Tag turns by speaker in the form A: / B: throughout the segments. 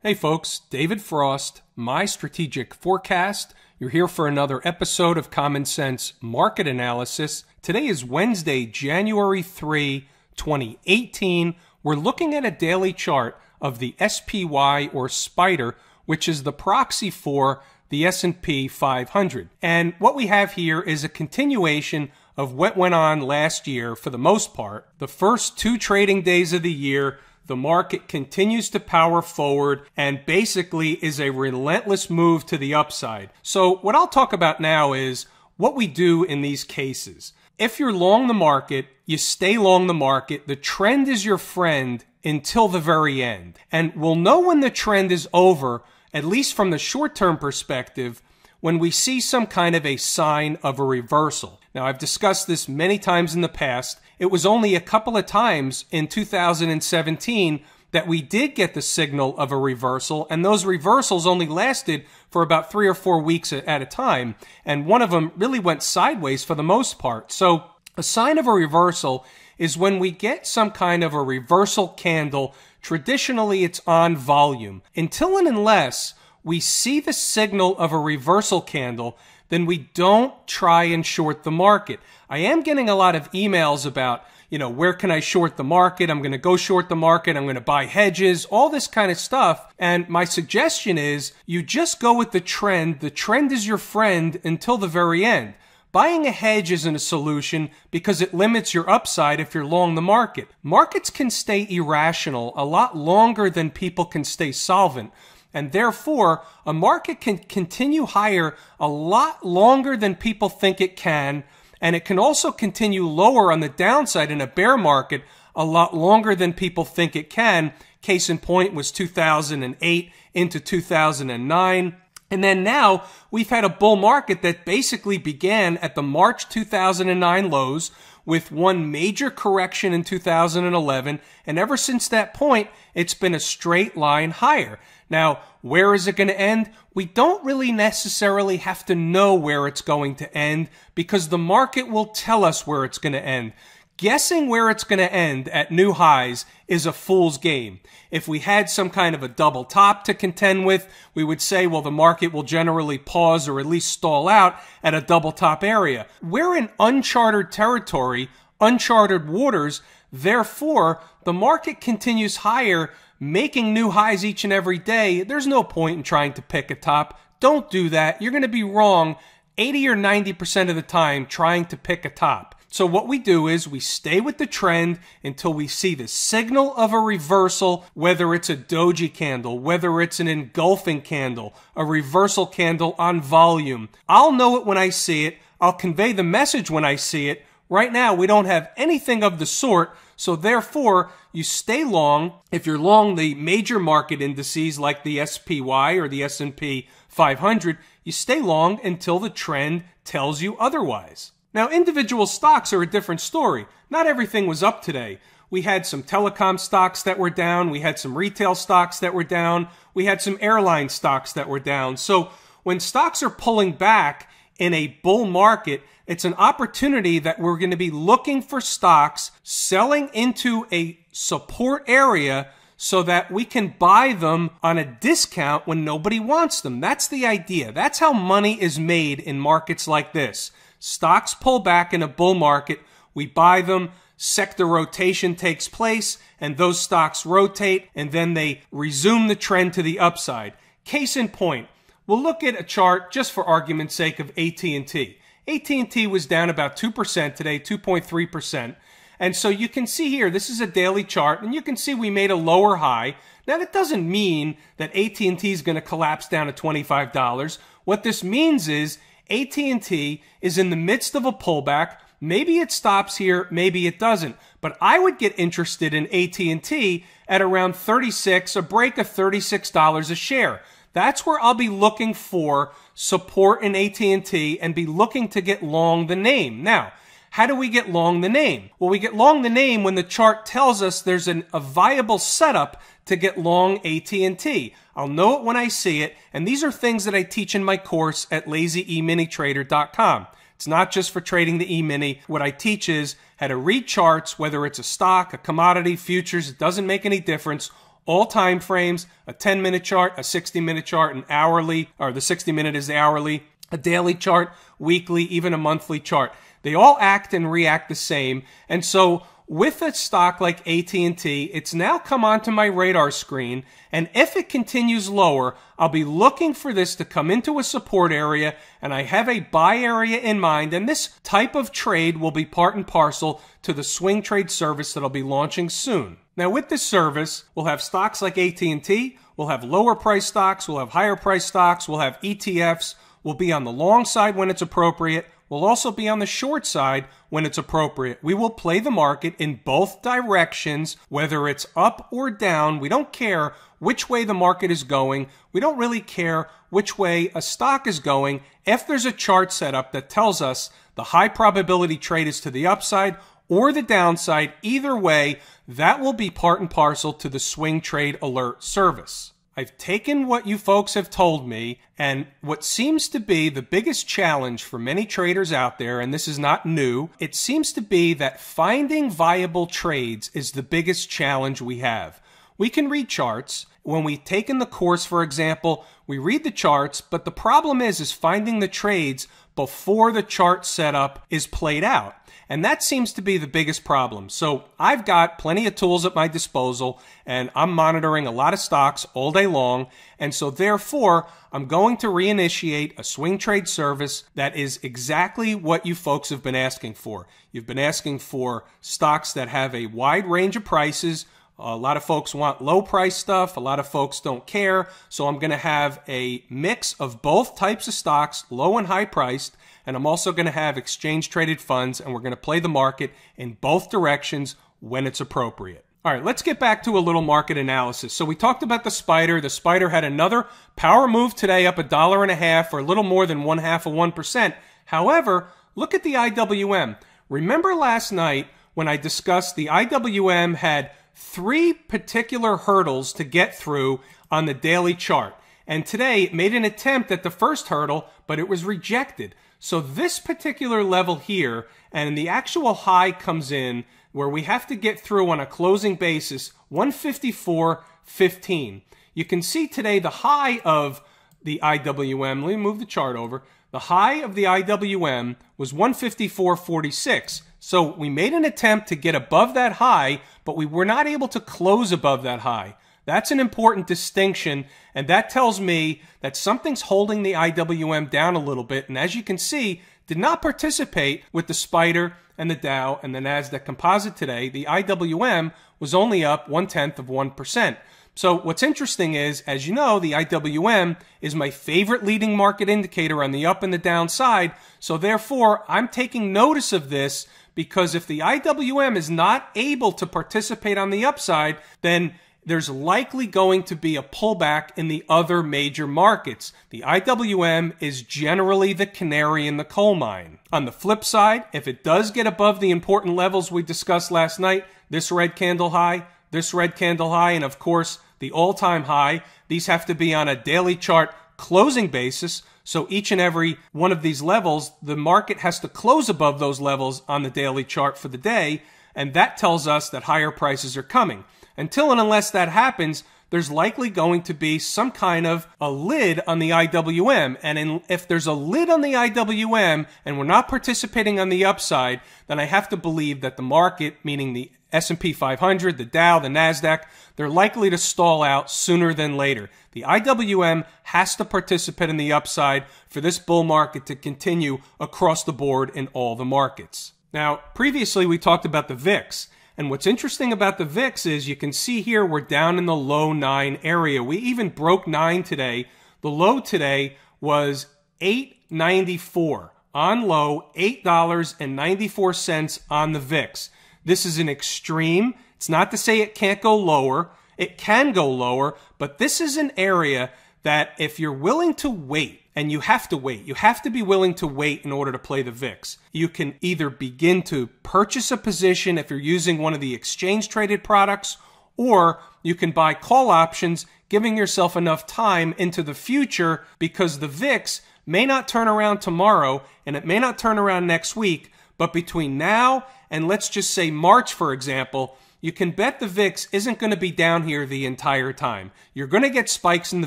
A: Hey folks, David Frost, My Strategic Forecast. You're here for another episode of Common Sense Market Analysis. Today is Wednesday, January 3, 2018. We're looking at a daily chart of the SPY or SPDR, which is the proxy for the S&P 500. And what we have here is a continuation of what went on last year for the most part. The first two trading days of the year, the market continues to power forward and basically is a relentless move to the upside. So what I'll talk about now is what we do in these cases. If you're long the market, you stay long the market. The trend is your friend until the very end. And we'll know when the trend is over, at least from the short-term perspective, when we see some kind of a sign of a reversal. Now, I've discussed this many times in the past. It was only a couple of times in 2017 that we did get the signal of a reversal, and those reversals only lasted for about 3 or 4 weeks at a time, and one of them really went sideways for the most part. So a sign of a reversal is when we get some kind of a reversal candle. Traditionally, it's on volume. Until and unless we see the signal of a reversal candle, then we don't try and short the market. I am getting a lot of emails about, where can I short the market? I'm going to go short the market. I'm going to buy hedges, all this kind of stuff. And my suggestion is you just go with the trend. The trend is your friend until the very end. Buying a hedge isn't a solution because it limits your upside if you're long the market. Markets can stay irrational a lot longer than people can stay solvent. And therefore, a market can continue higher a lot longer than people think it can. And it can also continue lower on the downside in a bear market a lot longer than people think it can. Case in point was 2008 into 2009. And then now we've had a bull market that basically began at the March 2009 lows with one major correction in 2011. And ever since that point, it's been a straight line higher. Now, where is it going to end? We don't really necessarily have to know where it's going to end because the market will tell us where it's going to end. Guessing where it's going to end at new highs is a fool's game. If we had some kind of a double top to contend with, we would say, well, the market will generally pause or at least stall out at a double top area. We're in uncharted territory, uncharted waters. Therefore, the market continues higher, making new highs each and every day. There's no point in trying to pick a top. Don't do that. You're going to be wrong 80 or 90% of the time trying to pick a top. So what we do is we stay with the trend until we see the signal of a reversal, whether it's a doji candle, whether it's an engulfing candle, a reversal candle on volume. I'll know it when I see it. I'll convey the message when I see it. Right now, we don't have anything of the sort, so therefore, you stay long. If you're long the major market indices like the SPY or the S&P 500, you stay long until the trend tells you otherwise. Now, individual stocks are a different story. Not everything was up today. We had some telecom stocks that were down. We had some retail stocks that were down. We had some airline stocks that were down. So when stocks are pulling back in a bull market, it's an opportunity that we're going to be looking for stocks selling into a support area so that we can buy them on a discount when nobody wants them. That's the idea. That's how money is made in markets like this. Stocks pull back in a bull market, we buy them, sector rotation takes place, and those stocks rotate, and then they resume the trend to the upside. Case in point, we'll look at a chart, just for argument's sake, of AT&T. AT&T was down about 2% today, 2.3%. And so you can see here, this is a daily chart, and you can see we made a lower high. Now, that doesn't mean that AT&T is going to collapse down to $25. What this means is AT&T is in the midst of a pullback. Maybe it stops here, maybe it doesn't. But I would get interested in AT&T at around 36, a break of $36 a share. That's where I'll be looking for support in AT&T and be looking to get long the name. Now, how do we get long the name? Well, we get long the name when the chart tells us there's a viable setup to get long AT&T. I'll know it when I see it, and these are things that I teach in my course at lazyeMinitrader.com. It's not just for trading the E-mini. What I teach is how to read charts, whether it's a stock, a commodity, futures, it doesn't make any difference. all time frames, a 10-minute chart, a 60-minute chart, an hourly, or the 60-minute is the hourly, a daily chart, weekly, even a monthly chart. They all act and react the same. And so with a stock like AT&T, it's now come onto my radar screen, and if it continues lower, I'll be looking for this to come into a support area, and I have a buy area in mind, and this type of trade will be part and parcel to the swing trade service that I'll be launching soon. Now with this service, we'll have stocks like AT&T, we'll have lower price stocks, we'll have higher price stocks, we'll have ETFs, we'll be on the long side when it's appropriate. We'll also be on the short side when it's appropriate. We will play the market in both directions, whether it's up or down. We don't care which way the market is going. We don't really care which way a stock is going if there's a chart set up that tells us the high probability trade is to the upside or the downside. Either way, that will be part and parcel to the Swing Trade Alert service. I've taken what you folks have told me, and what seems to be the biggest challenge for many traders out there, and this is not new, it seems to be that finding viable trades is the biggest challenge we have. We can read charts. When we take in the course, for example, we read the charts, but the problem is finding the trades before the chart setup is played out. And that seems to be the biggest problem. So I've got plenty of tools at my disposal, and I'm monitoring a lot of stocks all day long. And so therefore, I'm going to reinitiate a swing trade service that is exactly what you folks have been asking for. You've been asking for stocks that have a wide range of prices. A lot of folks want low price stuff. A lot of folks don't care. So I'm going to have a mix of both types of stocks, low and high priced. And I'm also going to have exchange traded funds, and we're going to play the market in both directions when it's appropriate. All right, let's get back to a little market analysis. So we talked about the SPDR. The SPDR had another power move today, up $1.50 or a little more than 0.5%. However, look at the IWM. Remember last night when I discussed the IWM had three particular hurdles to get through on the daily chart. And today it made an attempt at the first hurdle, but it was rejected. So this particular level here, and the actual high comes in where we have to get through on a closing basis, 154.15. You can see today the high of the IWM, let me move the chart over, the high of the IWM was 154.46. So we made an attempt to get above that high, but we were not able to close above that high. That's an important distinction, and that tells me that something's holding the IWM down a little bit, and as you can see, did not participate with the SPDR and the Dow and the NASDAQ composite today. The IWM was only up 0.1%. So what's interesting is, as you know, the IWM is my favorite leading market indicator on the up and the down side, so therefore I'm taking notice of this, because if the IWM is not able to participate on the upside, then there's likely going to be a pullback in the other major markets. The IWM is generally the canary in the coal mine. On the flip side, if it does get above the important levels we discussed last night, this red candle high, and of course the all-time high, these have to be on a daily chart closing basis. So each and every one of these levels, the market has to close above those levels on the daily chart for the day, and that tells us that higher prices are coming. Until and unless that happens, there's likely going to be some kind of a lid on the IWM. And if there's a lid on the IWM and we're not participating on the upside, then I have to believe that the market, meaning the S&P 500, the Dow, the NASDAQ, they're likely to stall out sooner than later. The IWM has to participate in the upside for this bull market to continue across the board in all the markets. Now, previously we talked about the VIX. And what's interesting about the VIX is you can see here we're down in the low 9 area. We even broke 9 today. The low today was $8.94. On low, $8.94 on the VIX. This is an extreme. It's not to say it can't go lower. It can go lower, but this is an area that if you're willing to wait, and you have to wait. You have to be willing to wait in order to play the VIX. You can either begin to purchase a position if you're using one of the exchange-traded products, or you can buy call options, giving yourself enough time into the future, because the VIX may not turn around tomorrow, and it may not turn around next week, but between now and let's just say March, for example, you can bet the VIX isn't going to be down here the entire time. You're going to get spikes in the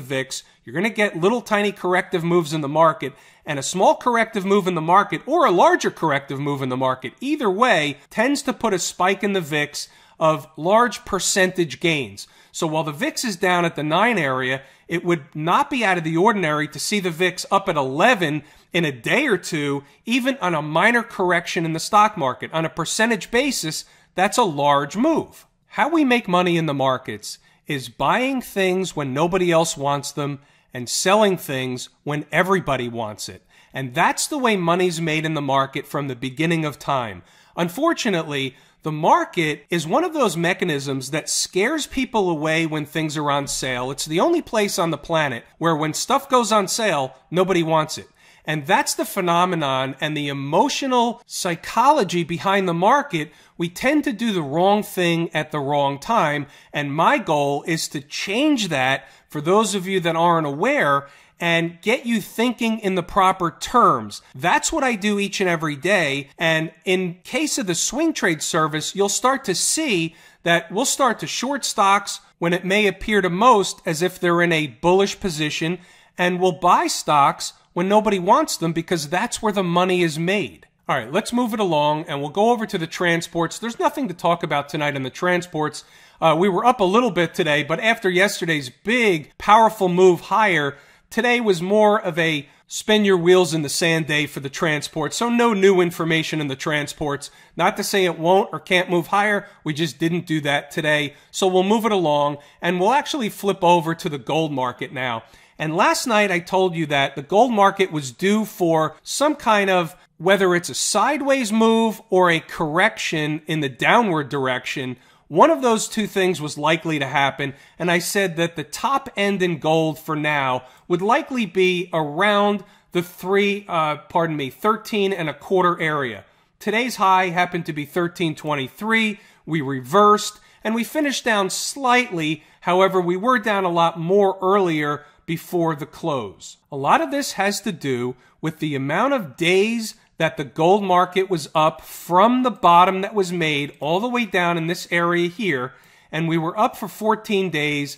A: VIX. You're going to get little tiny corrective moves in the market, and a small corrective move in the market or a larger corrective move in the market, either way, tends to put a spike in the VIX of large percentage gains. So while the VIX is down at the 9 area, it would not be out of the ordinary to see the VIX up at 11 in a day or two, even on a minor correction in the stock market. On a percentage basis, that's a large move. How we make money in the markets is buying things when nobody else wants them and selling things when everybody wants it. And that's the way money's made in the market from the beginning of time. Unfortunately, the market is one of those mechanisms that scares people away when things are on sale. It's the only place on the planet where when stuff goes on sale, nobody wants it. And that's the phenomenon and the emotional psychology behind the market. We tend to do the wrong thing at the wrong time. And my goal is to change that for those of you that aren't aware and get you thinking in the proper terms. That's what I do each and every day. And in case of the swing trade service, you'll start to see that we'll start to short stocks when it may appear to most as if they're in a bullish position, and we'll buy stocks when nobody wants them because that's where the money is made. All right, let's move it along and we'll go over to the transports. There's nothing to talk about tonight in the transports. We were up a little bit today, but after yesterday's big, powerful move higher, today was more of a spin your wheels in the sand day for the transports. So no new information in the transports. Not to say it won't or can't move higher. We just didn't do that today. So we'll move it along and we'll actually flip over to the gold market now. And last night I told you that the gold market was due for some kind of, whether it's a sideways move or a correction in the downward direction, one of those two things was likely to happen. And I said that the top end in gold for now would likely be around the 13 and a quarter area. Today's high happened to be 13.23. We reversed and we finished down slightly. However, we were down a lot more earlier before the close. A lot of this has to do with the amount of days that the gold market was up from the bottom that was made all the way down in this area here. And we were up for 14 days,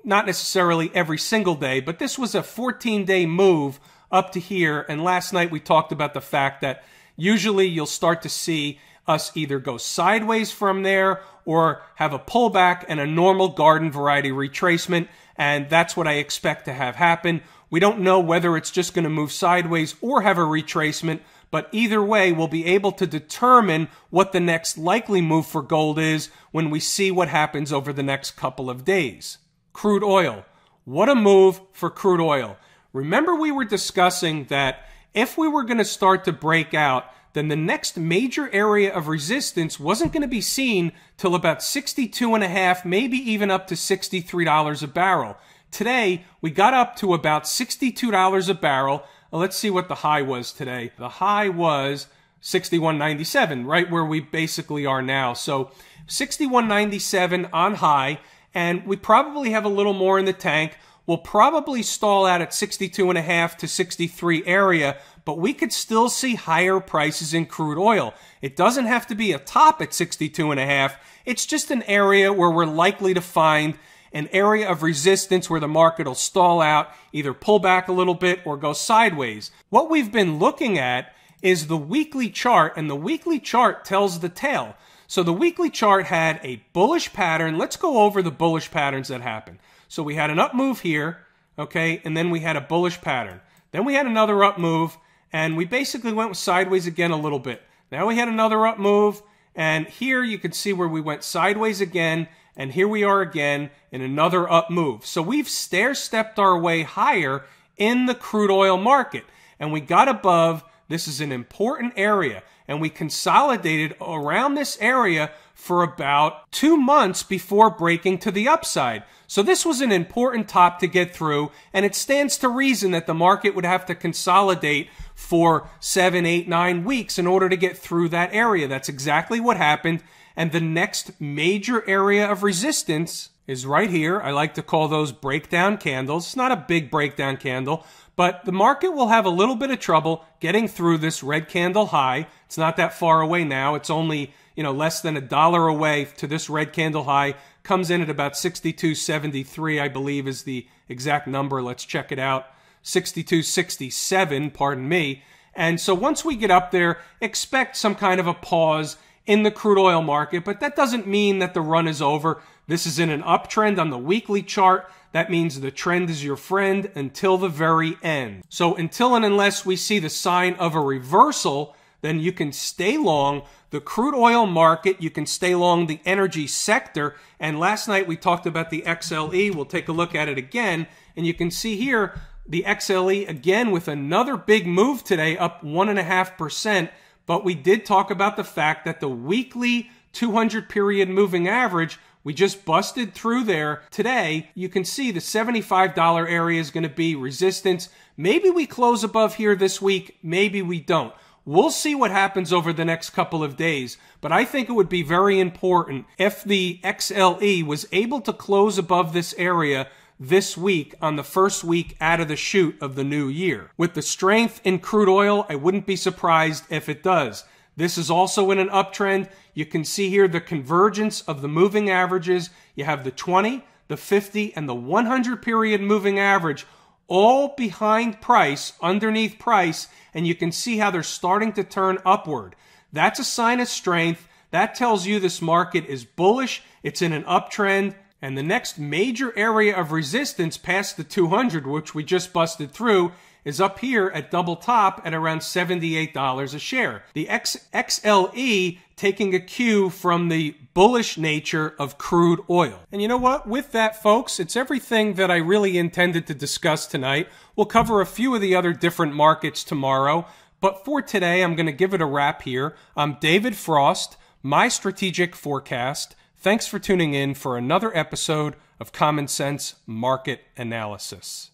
A: not necessarily every single day, but this was a 14-day move up to here. And last night we talked about the fact that usually you'll start to see us either go sideways from there or have a pullback and a normal garden variety retracement. And that's what I expect to have happen. We don't know whether it's just going to move sideways or have a retracement, but either way, we'll be able to determine what the next likely move for gold is when we see what happens over the next couple of days. Crude oil. What a move for crude oil. Remember we were discussing that if we were going to start to break out, then the next major area of resistance wasn't going to be seen till about 62.5, maybe even up to $63 a barrel. Today, we got up to about $62 a barrel. Let's see what the high was today. The high was 61.97, right where we basically are now. So 61.97 on high, and we probably have a little more in the tank. We'll probably stall out at 62.5 to 63 area, but we could still see higher prices in crude oil. It doesn't have to be a top at 62.5. It's just an area where we're likely to find an area of resistance where the market will stall out, either pull back a little bit or go sideways. What we've been looking at is the weekly chart, and the weekly chart tells the tale. So the weekly chart had a bullish pattern. Let's go over the bullish patterns that happened. So we had an up move here, okay, and then we had a bullish pattern. Then we had another up move, and we basically went sideways again a little bit. Now we had another up move, and here you can see where we went sideways again, and here we are again in another up move. So we've stair-stepped our way higher in the crude oil market, and we got above. This is an important area, and we consolidated around this area for about 2 months before breaking to the upside. So this was an important top to get through, and it stands to reason that the market would have to consolidate for 7, 8, 9 weeks in order to get through that area. That's exactly what happened, And the next major area of resistance is right here. I like to call those breakdown candles. It's not a big breakdown candle, but the market will have a little bit of trouble getting through this red candle high. It's not that far away now. It's only, less than $1 away to this red candle high. Comes in at about 62.73, I believe is the exact number. Let's check it out. 62.67, pardon me. And so once we get up there, expect some kind of a pause in the crude oil market, but that doesn't mean that the run is over. This is in an uptrend on the weekly chart. That means the trend is your friend until the very end. So until and unless we see the sign of a reversal, then you can stay long the crude oil market, you can stay long the energy sector, and last night we talked about the XLE. We'll take a look at it again, and you can see here the XLE again with another big move today, up 1.5%, but we did talk about the fact that the weekly 200 period moving average, we just busted through there today. You can see the $75 area is going to be resistance. Maybe we close above here this week, maybe we don't. We'll see what happens over the next couple of days, but I think it would be very important if the XLE was able to close above this area this week on the first week out of the chute of the new year. With the strength in crude oil, I wouldn't be surprised if it does. This is also in an uptrend. You can see here the convergence of the moving averages. You have the 20, the 50, and the 100 period moving average all behind price, underneath price, and you can see how they're starting to turn upward. That's a sign of strength. That tells you this market is bullish, it's in an uptrend, and the next major area of resistance past the 200, which we just busted through, is up here at double top at around $78 a share. The XLE taking a cue from the bullish nature of crude oil. And you know what? With that, folks, it's everything that I really intended to discuss tonight. We'll cover a few of the other different markets tomorrow, but for today, I'm going to give it a wrap here. I'm David Frost, my strategic forecast. Thanks for tuning in for another episode of Common Sense Market Analysis.